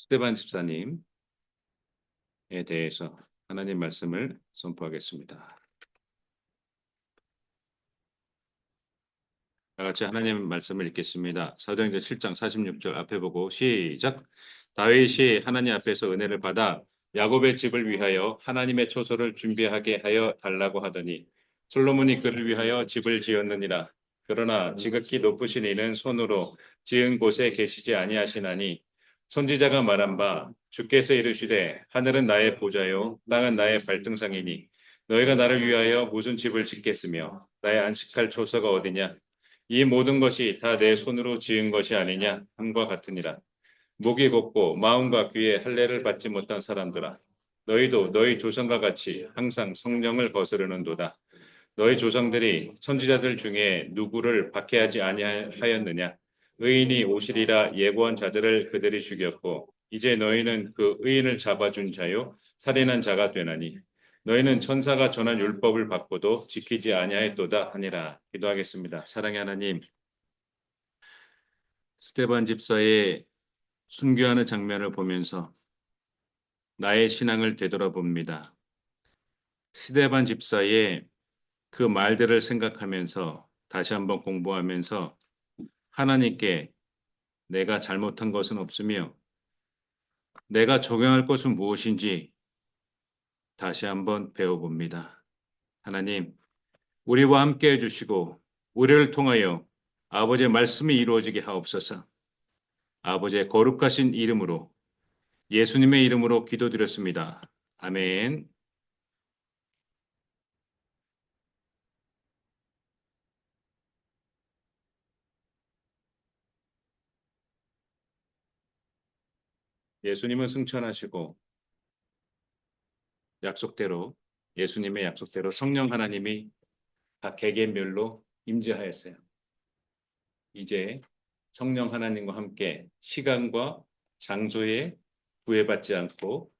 스테반 집사님에 대해서 하나님 말씀을 선포하겠습니다. 다 같이 하나님 말씀을 읽겠습니다. 사도행전 7장 46절 앞에 보고 시작. 다윗이 하나님 앞에서 은혜를 받아 야곱의 집을 위하여 하나님의 초소를 준비하게 하여 달라고 하더니 솔로몬이 그를 위하여 집을 지었느니라. 그러나 지극히 높으신 이는 손으로 지은 곳에 계시지 아니하시나니 선지자가 말한 바 주께서 이르시되 하늘은 나의 보좌요 땅은 나의 발등상이니 너희가 나를 위하여 무슨 집을 짓겠으며 나의 안식할 초소가 어디냐. 이 모든 것이 다 내 손으로 지은 것이 아니냐 함과 같으니라. 목이 곧고 마음과 귀에 할례를 받지 못한 사람들아, 너희도 너희 조상과 같이 항상 성령을 거스르는도다. 너희 조상들이 선지자들 중에 누구를 박해하지 아니하였느냐? 의인이 오시리라 예고한 자들을 그들이 죽였고 이제 너희는 그 의인을 잡아준 자요 살인한 자가 되나니 너희는 천사가 전한 율법을 받고도 지키지 아니하였도다 하니라. 기도하겠습니다. 사랑의 하나님, 스테반 집사의 순교하는 장면을 보면서 나의 신앙을 되돌아봅니다. 스테반 집사의 그 말들을 생각하면서 다시 한번 공부하면서 하나님께 내가 잘못한 것은 없으며 내가 적용할 것은 무엇인지 다시 한번 배워봅니다. 하나님, 우리와 함께 해주시고 우리를 통하여 아버지의 말씀이 이루어지게 하옵소서. 아버지의 거룩하신 이름으로 예수님의 이름으로 기도드렸습니다. 아멘. 예수님은 승천하시고 약속대로 예수님의 약속대로 성령 하나님이 각 개개별로 임재하였어요. 이제 성령 하나님과 함께 시간과 장소에 구애받지 않고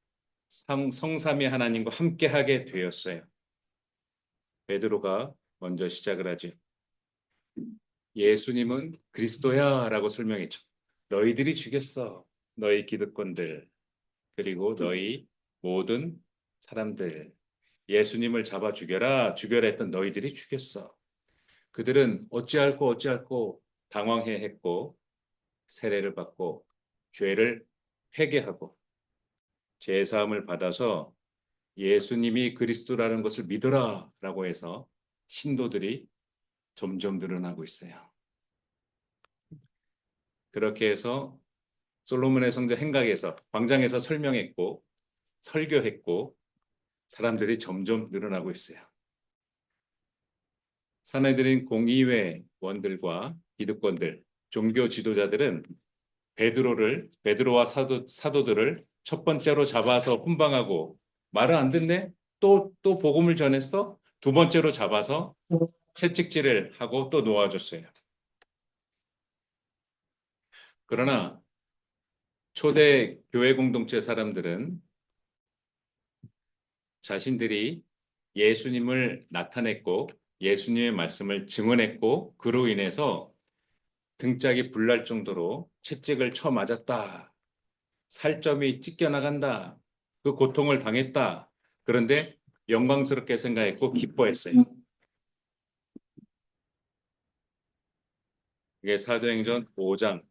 성삼위 하나님과 함께 하게 되었어요. 베드로가 먼저 시작을 하죠. 예수님은 그리스도야 라고 설명했죠. 너희들이 죽였어. 너희 기득권들 그리고 너희 모든 사람들 예수님을 잡아 죽여라 죽여라 했던 너희들이 죽였어. 그들은 어찌할꼬 당황해했고 세례를 받고 죄를 회개하고 죄사함을 받아서 예수님이 그리스도라는 것을 믿어라라고 해서 신도들이 점점 늘어나고 있어요. 그렇게 해서 솔로몬의 성전 행각에서 광장에서 설명했고 설교했고 사람들이 점점 늘어나고 있어요. 사내들인 공의회원들과 기득권들, 종교 지도자들은 베드로와 사도들을 첫 번째로 잡아서 훈방하고 말을 안 듣네? 또 복음을 전했어? 두 번째로 잡아서 채찍질을 하고 또 놓아줬어요. 그러나 초대 교회 공동체 사람들은 자신들이 예수님을 나타냈고 예수님의 말씀을 증언했고 그로 인해서 등짝이 불날 정도로 채찍을 쳐 맞았다. 살점이 찢겨나간다. 그 고통을 당했다. 그런데 영광스럽게 생각했고 기뻐했어요. 이게 사도행전 5장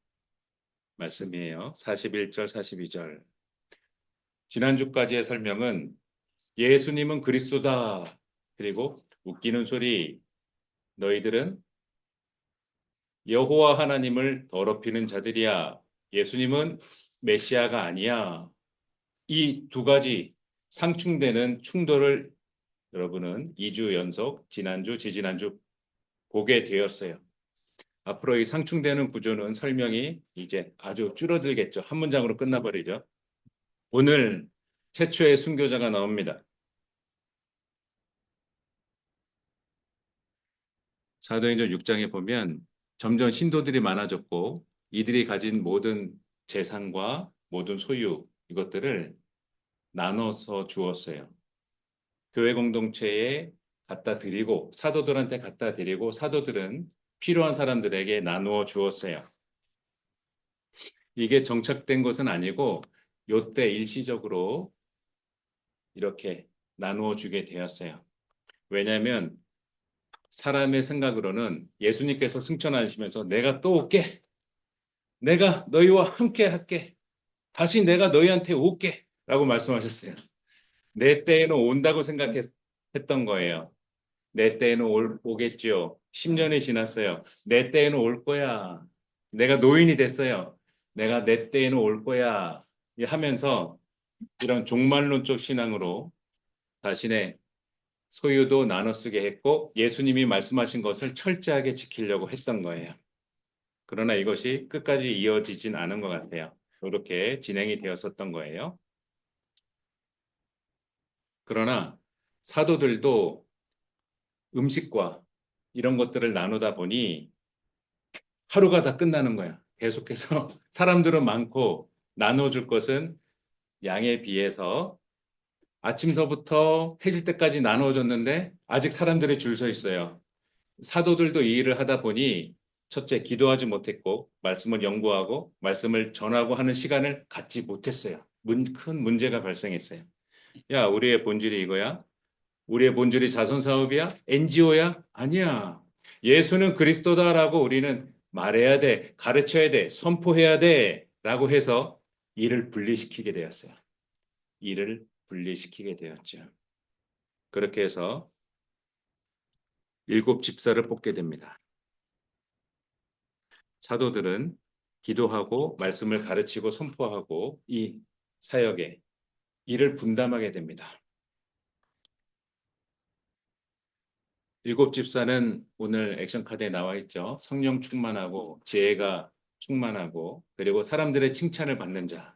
말씀이에요. 41절, 42절. 지난주까지의 설명은 예수님은 그리스도다. 그리고 웃기는 소리. 너희들은 여호와 하나님을 더럽히는 자들이야. 예수님은 메시아가 아니야. 이 두 가지 상충되는 충돌을 여러분은 2주 연속 지난주, 지지난주 보게 되었어요. 앞으로 이 상충되는 구조는 설명이 이제 아주 줄어들겠죠. 한 문장으로 끝나버리죠. 오늘 최초의 순교자가 나옵니다. 사도행전 6장에 보면 점점 신도들이 많아졌고 이들이 가진 모든 재산과 모든 소유 이것들을 나눠서 주었어요. 교회 공동체에 갖다 드리고 사도들한테 갖다 드리고 사도들은 필요한 사람들에게 나누어 주었어요. 이게 정착된 것은 아니고 요때 일시적으로 이렇게 나누어 주게 되었어요. 왜냐하면 사람의 생각으로는 예수님께서 승천하시면서 내가 또 올게. 내가 너희와 함께 할게. 다시 내가 너희한테 올게. 라고 말씀하셨어요. 내 때에는 온다고 생각했던 거예요. 내 때에는 오겠죠. 10년이 지났어요. 내 때에는 올 거야. 내가 노인이 됐어요. 내가 내 때에는 올 거야. 하면서 이런 종말론적 신앙으로 자신의 소유도 나눠 쓰게 했고 예수님이 말씀하신 것을 철저하게 지키려고 했던 거예요. 그러나 이것이 끝까지 이어지진 않은 것 같아요. 이렇게 진행이 되었었던 거예요. 그러나 사도들도 음식과 이런 것들을 나누다 보니 하루가 다 끝나는 거야. 계속해서 사람들은 많고 나눠줄 것은 양에 비해서 아침서부터 해질 때까지 나누어졌는데 아직 사람들이 줄 서 있어요. 사도들도 이 일을 하다 보니 첫째, 기도하지 못했고 말씀을 연구하고 말씀을 전하고 하는 시간을 갖지 못했어요. 큰 문제가 발생했어요. 야, 우리의 본질이 이거야? 우리의 본질이 자선 사업이야? NGO야? 아니야. 예수는 그리스도다라고 우리는 말해야 돼, 가르쳐야 돼, 선포해야 돼 라고 해서 일을 분리시키게 되었어요. 일을 분리시키게 되었죠. 그렇게 해서 7집사를 뽑게 됩니다. 사도들은 기도하고 말씀을 가르치고 선포하고 이 사역에 일을 분담하게 됩니다. 7집사는 오늘 액션카드에 나와 있죠. 성령 충만하고 지혜가 충만하고 그리고 사람들의 칭찬을 받는 자.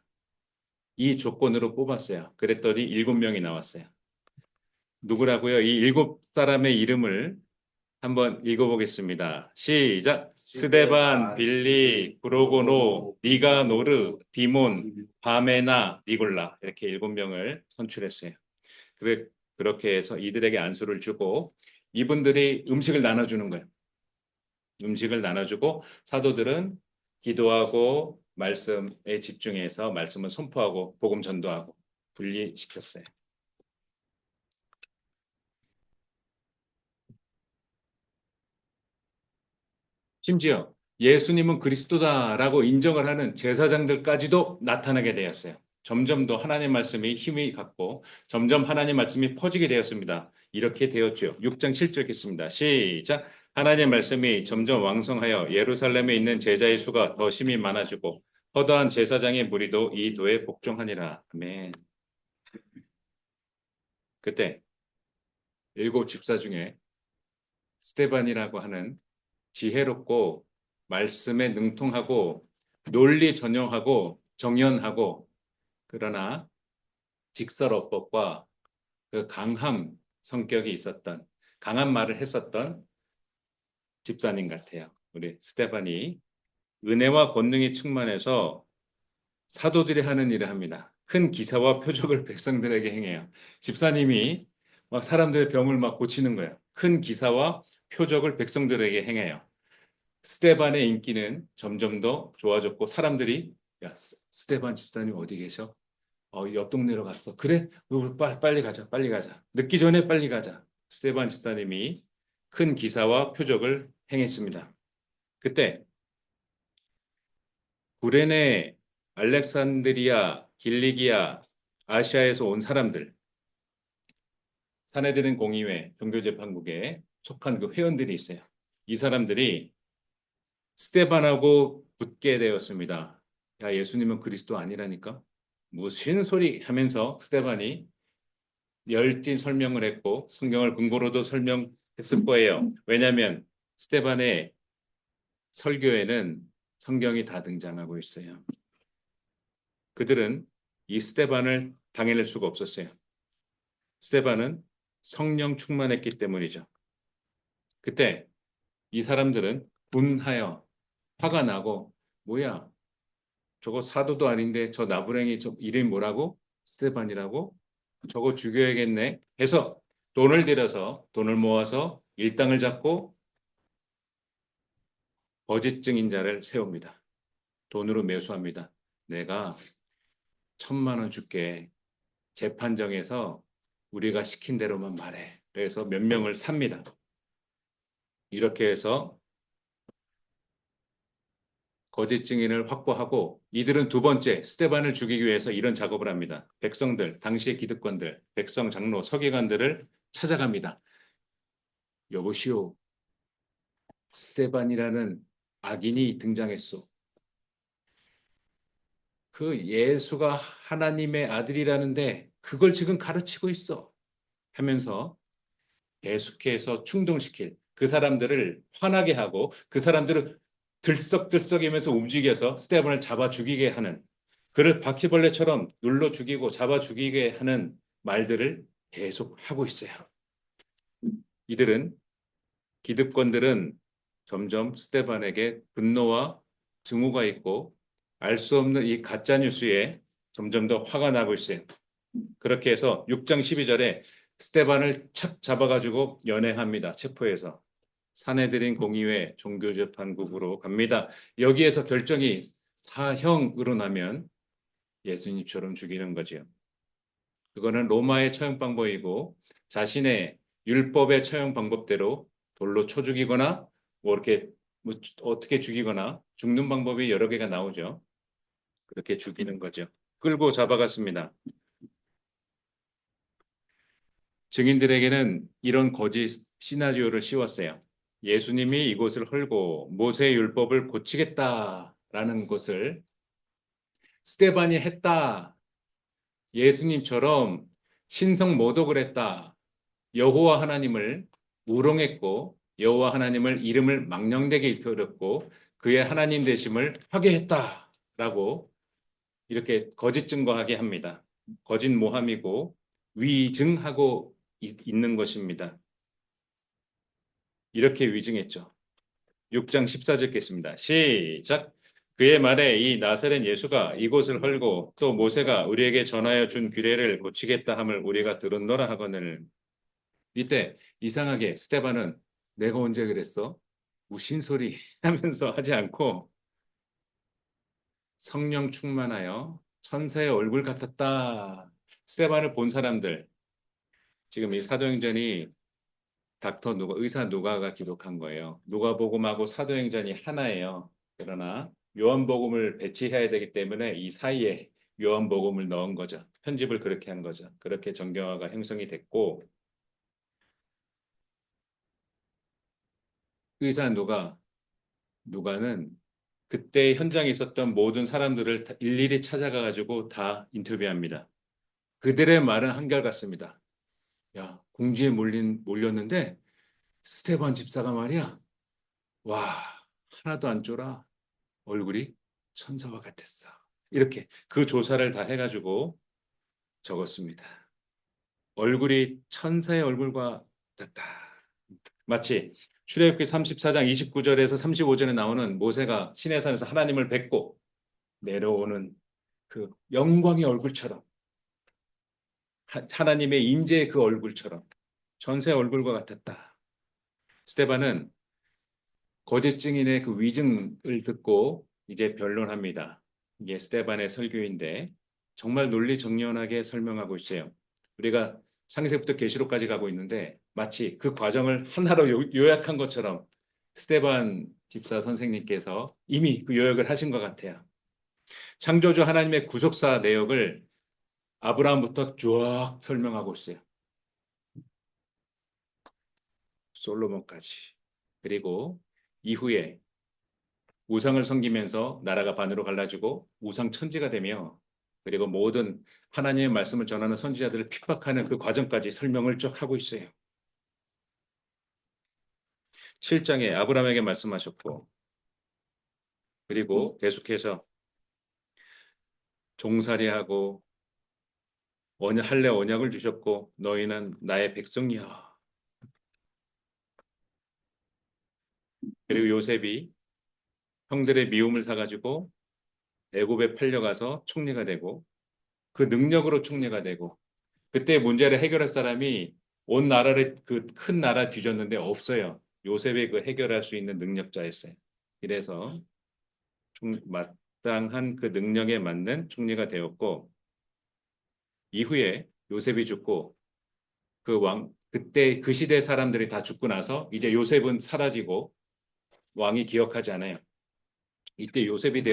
이 조건으로 뽑았어요. 그랬더니 7명이 나왔어요. 누구라고요? 이 7사람의 이름을 한번 읽어보겠습니다. 시작. 스데반, 빌리, 브로고노, 니가노르, 디몬, 바메나, 니골라 이렇게 7명을 선출했어요. 그렇게 해서 이들에게 안수를 주고 이분들이 음식을 나눠주는 거예요. 음식을 나눠주고 사도들은 기도하고 말씀에 집중해서 말씀을 선포하고 복음 전도하고 분리시켰어요. 심지어 예수님은 그리스도다라고 인정을 하는 제사장들까지도 나타나게 되었어요. 점점 더 하나님 말씀이 힘이 갖고 점점 하나님 말씀이 퍼지게 되었습니다. 이렇게 되었죠. 6장 7절 읽겠습니다. 시작. 하나님 말씀이 점점 왕성하여 예루살렘에 있는 제자의 수가 더 심히 많아지고 허다한 제사장의 무리도 이 도에 복종하니라. 아멘. 그때 7집사 중에 스테반이라고 하는 지혜롭고 말씀에 능통하고 논리 전형하고 정연하고 그러나 직설어법과 그 강함 성격이 있었던 강한 말을 했었던 집사님 같아요. 우리 스테반이 은혜와 권능이 충만해서 사도들이 하는 일을 합니다. 큰 기사와 표적을 백성들에게 행해요. 집사님이 막 사람들의 병을 막 고치는 거예요. 큰 기사와 표적을 백성들에게 행해요. 스테반의 인기는 점점 더 좋아졌고 사람들이 야 스테반 집사님 어디 계셔? 옆 동네로 갔어. 그래? 우리 빨리 가자. 빨리 가자. 늦기 전에 빨리 가자. 스테반 집사님이 큰 기사와 표적을 행했습니다. 그때 구레네, 알렉산드리아, 길리기아, 아시아에서 온 사람들, 사내들은 공의회, 종교재판국에 속한 그 회원들이 있어요. 이 사람들이 스테반하고 붙게 되었습니다. 야, 예수님은 그리스도 아니라니까? 무슨 소리 하면서 스테반이 열띤 설명을 했고 성경을 근거로도 설명했을 거예요. 왜냐하면 스테반의 설교에는 성경이 다 등장하고 있어요. 그들은 이 스테반을 당해낼 수가 없었어요. 스테반은 성령 충만했기 때문이죠. 그때 이 사람들은 분하여 화가 나고 뭐야 저거 사도도 아닌데 저 나부랭이 저 이름이 뭐라고? 스테반이라고? 저거 죽여야겠네 해서 돈을 들여서 돈을 모아서 일당을 잡고 거짓 증인자를 세웁니다. 돈으로 매수합니다. 내가 1,000만 원 줄게. 재판정에서 우리가 시킨 대로만 말해. 그래서 몇 명을 삽니다. 이렇게 해서 거짓 증인을 확보하고 이들은 두 번째 스테반을 죽이기 위해서 이런 작업을 합니다. 백성들, 당시의 기득권들, 백성 장로, 서기관들을 찾아갑니다. 여보시오, 스테반이라는 악인이 등장했소. 그 예수가 하나님의 아들이라는데 그걸 지금 가르치고 있어. 하면서 계속해서 충동시킬 그 사람들을 화나게 하고 그 사람들을 들썩들썩이면서 움직여서 스테반을 잡아 죽이게 하는 그를 바퀴벌레처럼 눌러 죽이고 잡아 죽이게 하는 말들을 계속 하고 있어요. 이들은 기득권들은 점점 스테반에게 분노와 증오가 있고 알 수 없는 이 가짜 뉴스에 점점 더 화가 나고 있어요. 그렇게 해서 6장 12절에 스테반을 착 잡아가지고 연행합니다. 체포해서. 사내들인 공의회 종교재판국으로 갑니다. 여기에서 결정이 사형으로 나면 예수님처럼 죽이는 거지요. 그거는 로마의 처형 방법이고 자신의 율법의 처형 방법대로 돌로 쳐 죽이거나 뭐 이렇게 뭐 어떻게 죽이거나 죽는 방법이 여러 개가 나오죠. 그렇게 죽이는 거죠. 끌고 잡아갔습니다. 증인들에게는 이런 거짓 시나리오를 씌웠어요. 예수님이 이곳을 헐고 모세 율법을 고치겠다라는 것을 스테반이 했다. 예수님처럼 신성 모독을 했다. 여호와 하나님을 우롱했고 여호와 하나님을 이름을 망령되게 일컬었고 그의 하나님 되심을 파괴했다라고 이렇게 거짓 증거하게 합니다. 거짓 모함이고 위증하고 있는 것입니다. 이렇게 위증했죠. 6장 14절 겠습니다. 시작. 그의 말에 이 나사렛 예수가 이곳을 헐고 또 모세가 우리에게 전하여 준 규례를 고치겠다 함을 우리가 들었노라 하거늘. 이때 이상하게 스테반은 내가 언제 그랬어? 무신소리 하면서 하지 않고 성령 충만하여 천사의 얼굴 같았다. 스테반을 본 사람들 지금 이 사도행전이 닥터 누가 의사 누가가 기록한 거예요. 누가복음하고 사도행전이 하나예요. 그러나 요한복음을 배치해야 되기 때문에 이 사이에 요한복음을 넣은 거죠. 편집을 그렇게 한 거죠. 그렇게 정교화가 형성이 됐고 의사 누가는 그때 현장에 있었던 모든 사람들을 일일이 찾아가 가지고 다 인터뷰합니다. 그들의 말은 한결같습니다. 야, 궁지에 몰렸는데 스테반 집사가 말이야. 와, 하나도 안 쫄아. 얼굴이 천사와 같았어. 이렇게 그 조사를 다 해가지고 적었습니다. 얼굴이 천사의 얼굴과 같았다. 마치 출애굽기 34장 29절에서 35절에 나오는 모세가 시내산에서 하나님을 뵙고 내려오는 그 영광의 얼굴처럼 하나님의 임재의 그 얼굴처럼 천사의 얼굴과 같았다. 스테반은 거짓 증인의 그 위증을 듣고 이제 변론합니다. 이게 스테반의 설교인데 정말 논리정연하게 설명하고 있어요. 우리가 창세부터 계시록까지 가고 있는데 마치 그 과정을 하나로 요약한 것처럼 스테반 집사 선생님께서 이미 그 요약을 하신 것 같아요. 창조주 하나님의 구속사 내역을 아브라함부터 쭉 설명하고 있어요. 솔로몬까지. 그리고 이후에 우상을 섬기면서 나라가 반으로 갈라지고 우상 천지가 되며 그리고 모든 하나님의 말씀을 전하는 선지자들을 핍박하는 그 과정까지 설명을 쭉 하고 있어요. 7장에 아브라함에게 말씀하셨고 그리고 계속해서 종살이하고 할례 언약을 주셨고 너희는 나의 백성이야. 그리고 요셉이 형들의 미움을 사가지고 애굽에 팔려가서 총리가 되고 그 능력으로 총리가 되고 그때 문제를 해결할 사람이 온 나라를 그 큰 나라 뒤졌는데 없어요. 요셉이 그 해결할 수 있는 능력자였어요. 그래서 마땅한 그 능력에 맞는 총리가 되었고 이후에 요셉이 죽고 그때 그 시대 사람들이 다 죽고 나서 이제 요셉은 사라지고 왕이 기억하지 않아요. 이때 요셉이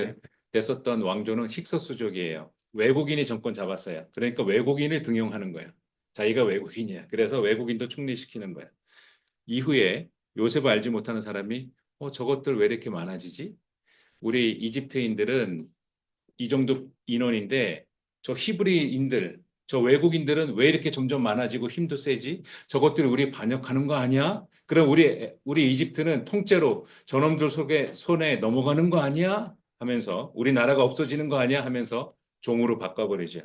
됐었던 왕조는 힉소스족이에요. 외국인이 정권 잡았어요. 그러니까 외국인을 등용하는 거예요. 자기가 외국인이야. 그래서 외국인도 충리시키는 거예요. 이후에 요셉을 알지 못하는 사람이 저것들 왜 이렇게 많아지지? 우리 이집트인들은 이 정도 인원인데 저 히브리인들, 저 외국인들은 왜 이렇게 점점 많아지고 힘도 세지? 저것들 우리 반역하는 거 아니야? 그럼 우리 이집트는 통째로 저놈들 손에 넘어가는 거 아니야? 하면서 우리 나라가 없어지는 거 아니야? 하면서 종으로 바꿔버리죠.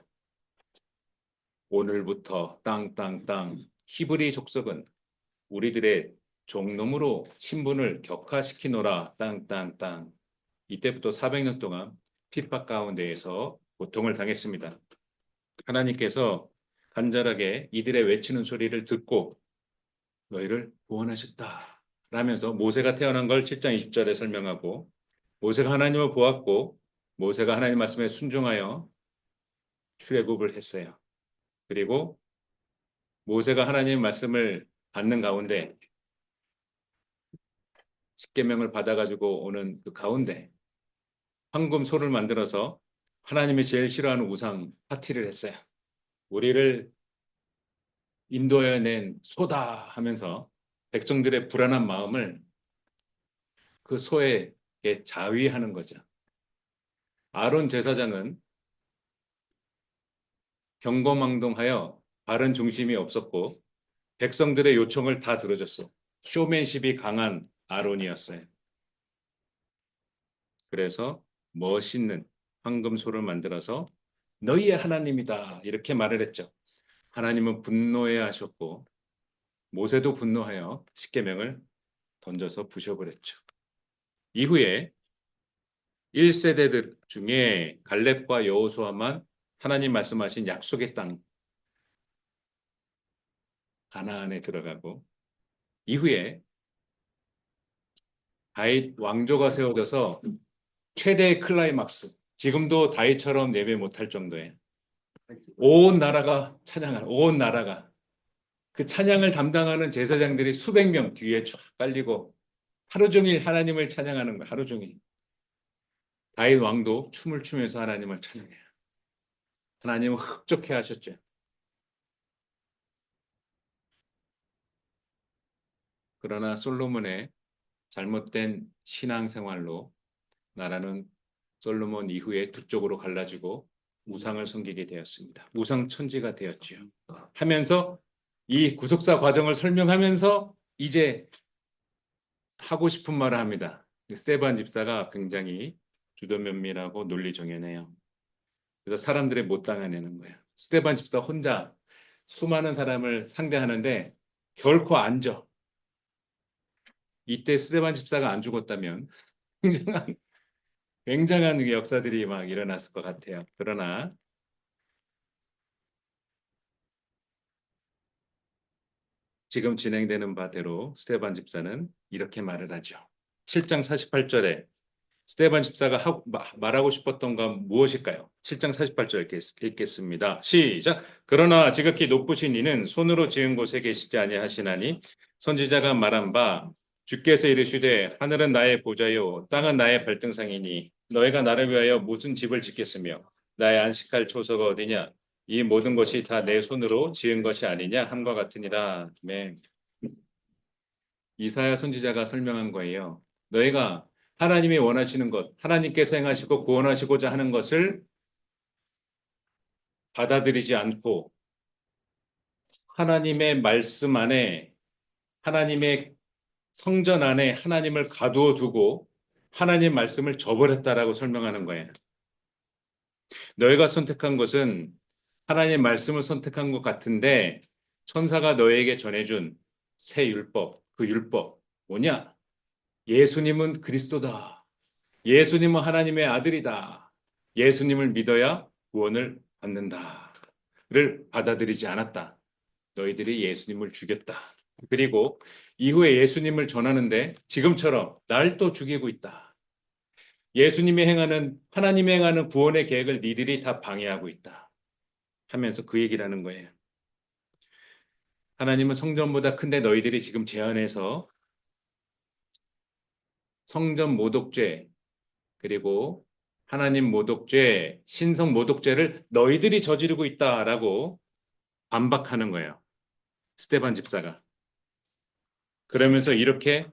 오늘부터 땅땅땅 히브리 족속은 우리들의 종놈으로 신분을 격화시키노라 땅땅땅. 이때부터 400년 동안 핍박 가운데에서 고통을 당했습니다. 하나님께서 간절하게 이들의 외치는 소리를 듣고 너희를 구원하셨다 라면서 모세가 태어난 걸 7장 20절에 설명하고 모세가 하나님을 보았고 모세가 하나님 말씀에 순종하여 출애굽을 했어요. 그리고 모세가 하나님 말씀을 받는 가운데 십계명을 받아가지고 오는 그 가운데 황금 소를 만들어서 하나님이 제일 싫어하는 우상 파티를 했어요. 우리를 인도해낸 소다 하면서 백성들의 불안한 마음을 그 소에게 자위하는 거죠. 아론 제사장은 경거망동하여 바른 중심이 없었고 백성들의 요청을 다 들어줬어. 쇼맨십이 강한 아론이었어요. 그래서 멋있는 황금소를 만들어서 너희의 하나님이다 이렇게 말을 했죠. 하나님은 분노해 하셨고 모세도 분노하여 십계명을 던져서 부셔버렸죠. 이후에 1세대들 중에 갈렙과 여호수아만 하나님 말씀하신 약속의 땅 가나안에 들어가고 이후에 다윗 왕조가 세워져서 최대의 클라이막스 지금도 다윗처럼 예배 못할 정도에 온 나라가 찬양하는 온 나라가 그 찬양을 담당하는 제사장들이 수백 명 뒤에 쫙 깔리고 하루 종일 하나님을 찬양하는 거예요. 하루 종일. 다윗 왕도 춤을 추면서 하나님을 찬양해요. 하나님은 흡족해 하셨죠. 그러나 솔로몬의 잘못된 신앙생활로 나라는 솔로몬 이후에 두 쪽으로 갈라지고 우상을 섬기게 되었습니다. 우상 천지가 되었지요. 하면서 이 구속사 과정을 설명하면서 이제 하고 싶은 말을 합니다. 스테반 집사가 굉장히 주도면밀하고 논리정연해요. 그래서 사람들의 못 당해내는 거예요. 스테반 집사 혼자 수많은 사람을 상대하는데 결코 안 져. 이때 스테반 집사가 안 죽었다면 굉장한 역사들이 막 일어났을 것 같아요. 그러나 지금 진행되는 바대로 스테반 집사는 이렇게 말을 하죠. 7장 48절에 스테반 집사가 말하고 싶었던 건 무엇일까요? 7장 48절 읽겠습니다. 시작. 그러나 지극히 높으신 이는 손으로 지은 곳에 계시지 아니하시나니 선지자가 말한 바 주께서 이르시되 하늘은 나의 보좌요 땅은 나의 발등상이니 너희가 나를 위하여 무슨 집을 짓겠으며 나의 안식할 초소가 어디냐 이 모든 것이 다 내 손으로 지은 것이 아니냐 함과 같으니라. 아멘. 이사야 선지자가 설명한 거예요. 너희가 하나님이 원하시는 것, 하나님께서 행하시고 구원하시고자 하는 것을 받아들이지 않고 하나님의 말씀 안에 하나님의 성전 안에 하나님을 가두어 두고 하나님 말씀을 저버렸다라고 설명하는 거예요. 너희가 선택한 것은 하나님 말씀을 선택한 것 같은데 천사가 너희에게 전해준 새 율법, 그 율법 뭐냐? 예수님은 그리스도다. 예수님은 하나님의 아들이다. 예수님을 믿어야 구원을 받는다를 받아들이지 않았다. 너희들이 예수님을 죽였다. 그리고 이후에 예수님을 전하는데 지금처럼 날 또 죽이고 있다. 예수님이 행하는 하나님이 행하는 구원의 계획을 니들이 다 방해하고 있다. 하면서 그 얘기를 하는 거예요. 하나님은 성전보다 큰데 너희들이 지금 제안해서 성전 모독죄 그리고 하나님 모독죄, 신성 모독죄를 너희들이 저지르고 있다라고 반박하는 거예요. 스테반 집사가. 그러면서 이렇게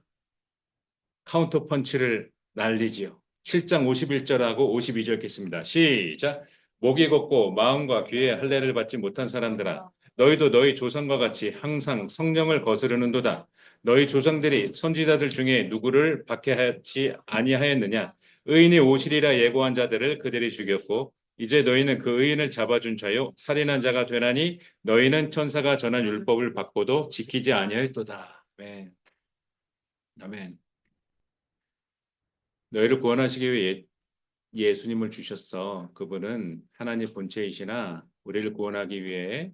카운터 펀치를 날리지요. 7장 51절하고 52절 읽겠습니다. 시작. 목이 걷고 마음과 귀에 할례를 받지 못한 사람들아 너희도 너희 조상과 같이 항상 성령을 거스르는도다. 너희 조상들이 선지자들 중에 누구를 박해하지 아니하였느냐? 의인이 오시리라 예고한 자들을 그들이 죽였고 이제 너희는 그 의인을 잡아준 자요 살인한 자가 되나니 너희는 천사가 전한 율법을 받고도 지키지 아니하였도다. 아멘. 아멘. 너희를 구원하시기 위해 예수님을 주셨어. 그분은 하나님 본체이시나 우리를 구원하기 위해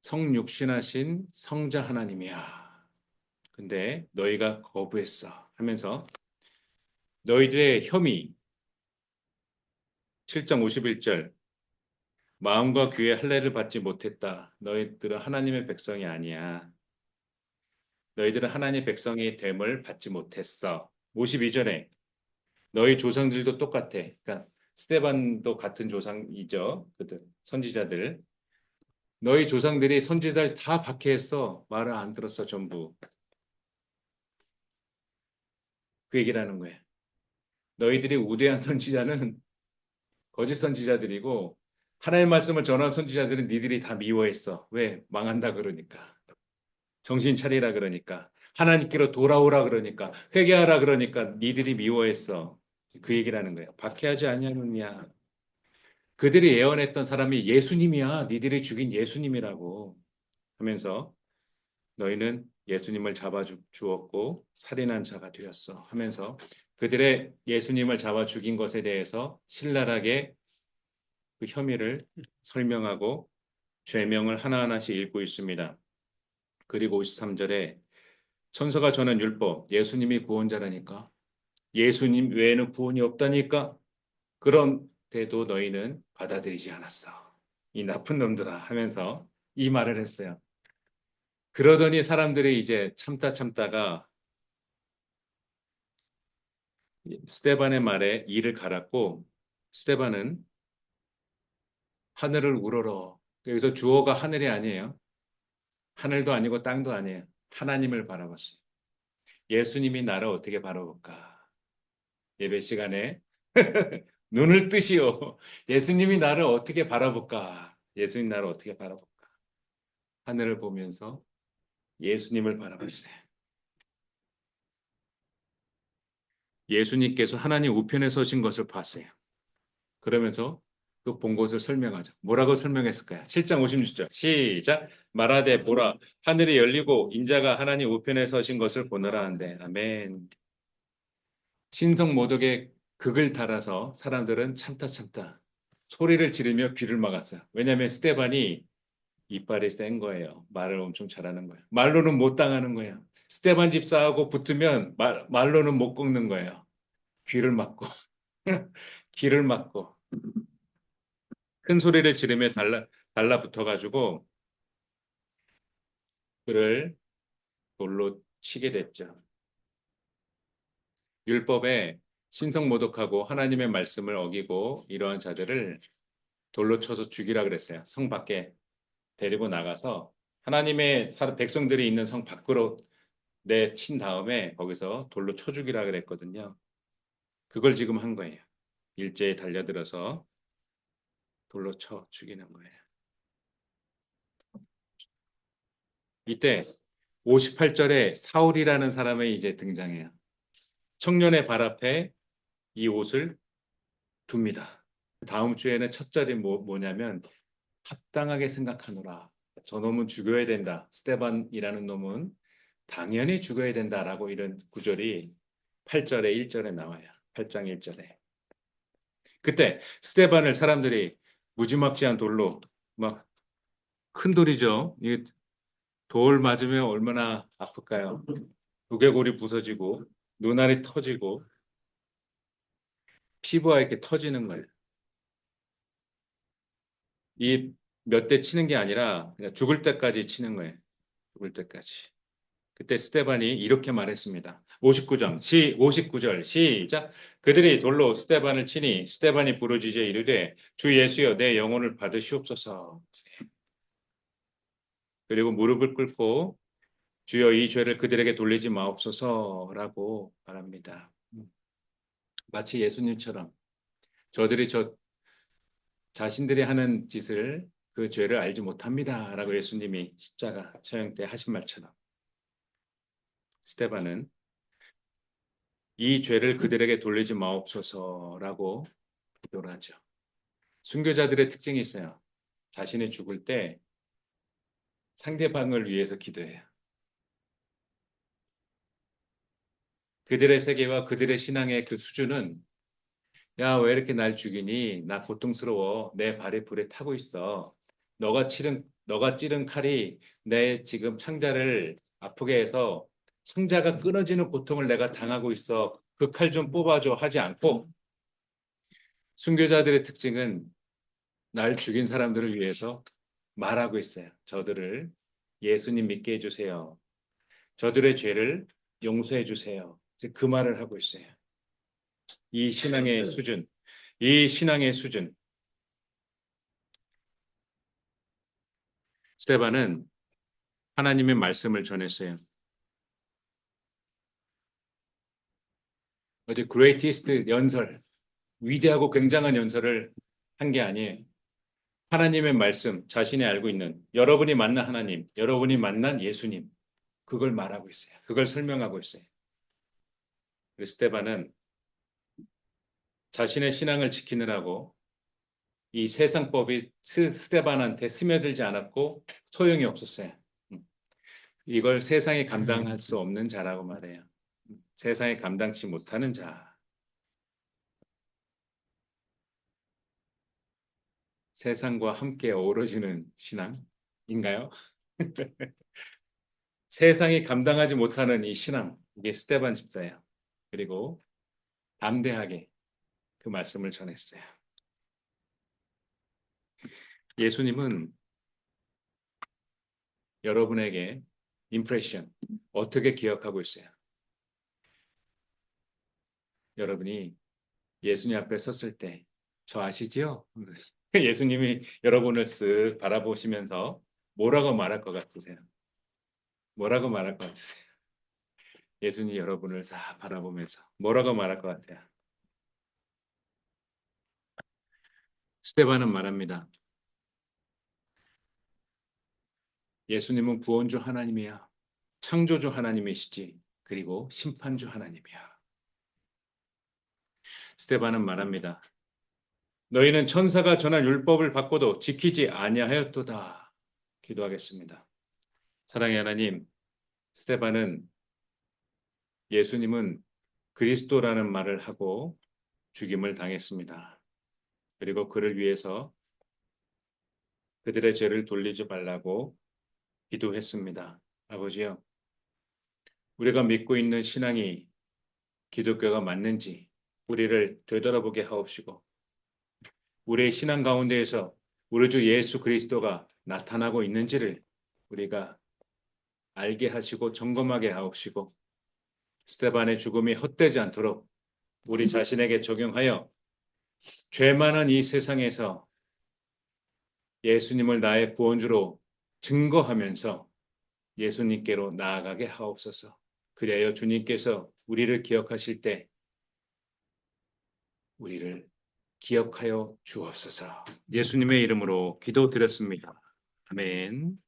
성육신하신 성자 하나님이야. 근데 너희가 거부했어. 하면서 너희들의 혐의 7장 51절 마음과 귀에 할례를 받지 못했다. 너희들은 하나님의 백성이 아니야. 너희들은 하나님의 백성이 됨을 받지 못했어. 52절에 너희 조상들도 똑같아. 그러니까 스테반도 같은 조상이죠. 그들 선지자들. 너희 조상들이 선지자를 다 박해했어. 말을 안 들었어, 전부. 그 얘기를 하는 거예요. 너희들이 우대한 선지자는 거짓 선지자들이고 하나님의 말씀을 전한 선지자들은 니들이 다 미워했어. 왜? 망한다 그러니까. 정신 차리라 그러니까. 하나님께로 돌아오라 그러니까. 회개하라 그러니까 니들이 미워했어. 그 얘기를 하는 거예요. 박해하지 않냐느냐. 그들이 예언했던 사람이 예수님이야. 니들이 죽인 예수님이라고 하면서 너희는 예수님을 잡아 주었고 살인한 자가 되었어 하면서 그들의 예수님을 잡아 죽인 것에 대해서 신랄하게 그 혐의를 설명하고 죄명을 하나하나씩 읽고 있습니다. 그리고 53절에 천서가 전한 율법, 예수님이 구원자라니까 예수님 외에는 구원이 없다니까 그런데도 너희는 받아들이지 않았어. 이 나쁜 놈들아 하면서 이 말을 했어요. 그러더니 사람들이 이제 참다가 스테반의 말에 이를 갈았고 스테반은 하늘을 우러러 여기서 주어가 하늘이 아니에요. 하늘도 아니고 땅도 아니에요. 하나님을 바라봤어요. 예수님이 나를 어떻게 바라볼까? 예배 시간에 눈을 뜨시오. 예수님이 나를 어떻게 바라볼까? 예수님 나를 어떻게 바라볼까? 하늘을 보면서 예수님을 바라봤어요. 예수님께서 하나님 우편에 서신 것을 봤어요. 그러면서 그 본 것을 설명하죠. 뭐라고 설명했을까요? 7장 56절 시작 말하되 보라 하늘이 열리고 인자가 하나님 우편에 서신 것을 보느라 한대. 아멘. 신성 모독의 극을 달아서 사람들은 참다 소리를 지르며 귀를 막았어요. 왜냐하면 스테반이 이빨이 센 거예요. 말을 엄청 잘하는 거예요. 말로는 못 당하는 거예요. 스테반 집사하고 붙으면 말로는 못 꺾는 거예요. 귀를 막고 귀를 막고 큰 소리를 지르며 달라붙어가지고 그를 돌로 치게 됐죠. 율법에 신성 모독하고 하나님의 말씀을 어기고 이러한 자들을 돌로 쳐서 죽이라 그랬어요. 성 밖에 데리고 나가서 하나님의 백성들이 있는 성 밖으로 내친 다음에 거기서 돌로 쳐 죽이라 그랬거든요. 그걸 지금 한 거예요. 일제에 달려들어서 돌로 쳐 죽이는 거예요. 이때 58절에 사울이라는 사람이 이제 등장해요. 청년의 발 앞에 이 옷을 둡니다. 다음 주에는 첫 절이 뭐냐면 합당하게 생각하노라. 저 놈은 죽여야 된다. 스테반이라는 놈은 당연히 죽어야 된다라고 이런 구절이 8절에 1절에 나와요. 8장 1절에. 그때 스테반을 사람들이 무지막지한 돌로 막 큰 돌이죠. 이 돌 맞으면 얼마나 아플까요? 두개골이 부서지고 눈알이 터지고 피부가 이렇게 터지는 거예요. 이 몇 대 치는 게 아니라 그냥 죽을 때까지 치는 거예요. 죽을 때까지. 그때 스테반이 이렇게 말했습니다. 59절 시작. 그들이 돌로 스테반을 치니 스테반이 부르짖어 이르되 주 예수여 내 영혼을 받으시옵소서. 그리고 무릎을 꿇고 주여 이 죄를 그들에게 돌리지 마옵소서라고 말합니다. 마치 예수님처럼 저들이 자신들이 하는 짓을 그 죄를 알지 못합니다라고 예수님이 십자가 처형 때 하신 말처럼 스테반은 이 죄를 그들에게 돌리지 마옵소서라고 기도를 하죠. 순교자들의 특징이 있어요. 자신이 죽을 때 상대방을 위해서 기도해요. 그들의 세계와 그들의 신앙의 그 수준은 야, 왜 이렇게 날 죽이니? 나 고통스러워. 내 발에 불에 타고 있어. 너가 찌른 칼이 내 지금 창자를 아프게 해서 창자가 끊어지는 고통을 내가 당하고 있어. 그 칼 좀 뽑아줘 하지 않고 순교자들의 특징은 날 죽인 사람들을 위해서 말하고 있어요. 저들을 예수님 믿게 해주세요. 저들의 죄를 용서해 주세요. 그 말을 하고 있어요. 이 신앙의 수준, 이 신앙의 수준. 스테반은 하나님의 말씀을 전했어요. 어디 그레이티스트 연설, 위대하고 굉장한 연설을 한 게 아니에요. 하나님의 말씀, 자신이 알고 있는 여러분이 만난 하나님, 여러분이 만난 예수님, 그걸 말하고 있어요. 그걸 설명하고 있어요. 그리고 스테반은 자신의 신앙을 지키느라고 이 세상법이 스테반한테 스며들지 않았고 소용이 없었어요. 이걸 세상이 감당할 수 없는 자라고 말해요. 세상이 감당치 못하는 자. 세상과 함께 어우러지는 신앙인가요? 세상이 감당하지 못하는 이 신앙, 이게 스테반 집사예요. 그리고 담대하게 그 말씀을 전했어요. 예수님은 여러분에게 임프레션 어떻게 기억하고 있어요? 여러분이 예수님 앞에 섰을 때 저 아시지요? 예수님이 여러분을 쓱 바라보시면서 뭐라고 말할 것 같으세요? 뭐라고 말할 것 같으세요? 예수님이 여러분을 다 바라보면서 뭐라고 말할 것 같아요? 스테반은 말합니다. 예수님은 구원주 하나님이야. 창조주 하나님이시지. 그리고 심판주 하나님이야. 스테반은 말합니다. 너희는 천사가 전한 율법을 받고도 지키지 아니하였도다. 기도하겠습니다. 사랑의 하나님, 스테반은 예수님은 그리스도라는 말을 하고 죽임을 당했습니다. 그리고 그를 위해서 그들의 죄를 돌리지 말라고 기도했습니다. 아버지요, 우리가 믿고 있는 신앙이 기독교가 맞는지 우리를 되돌아보게 하옵시고 우리의 신앙 가운데에서 우리 주 예수 그리스도가 나타나고 있는지를 우리가 알게 하시고 점검하게 하옵시고 스테반의 죽음이 헛되지 않도록 우리 자신에게 적용하여 죄 많은 이 세상에서 예수님을 나의 구원주로 증거하면서 예수님께로 나아가게 하옵소서. 그리하여 주님께서 우리를 기억하실 때 우리를 기억하여 주옵소서. 예수님의 이름으로 기도드렸습니다. 아멘.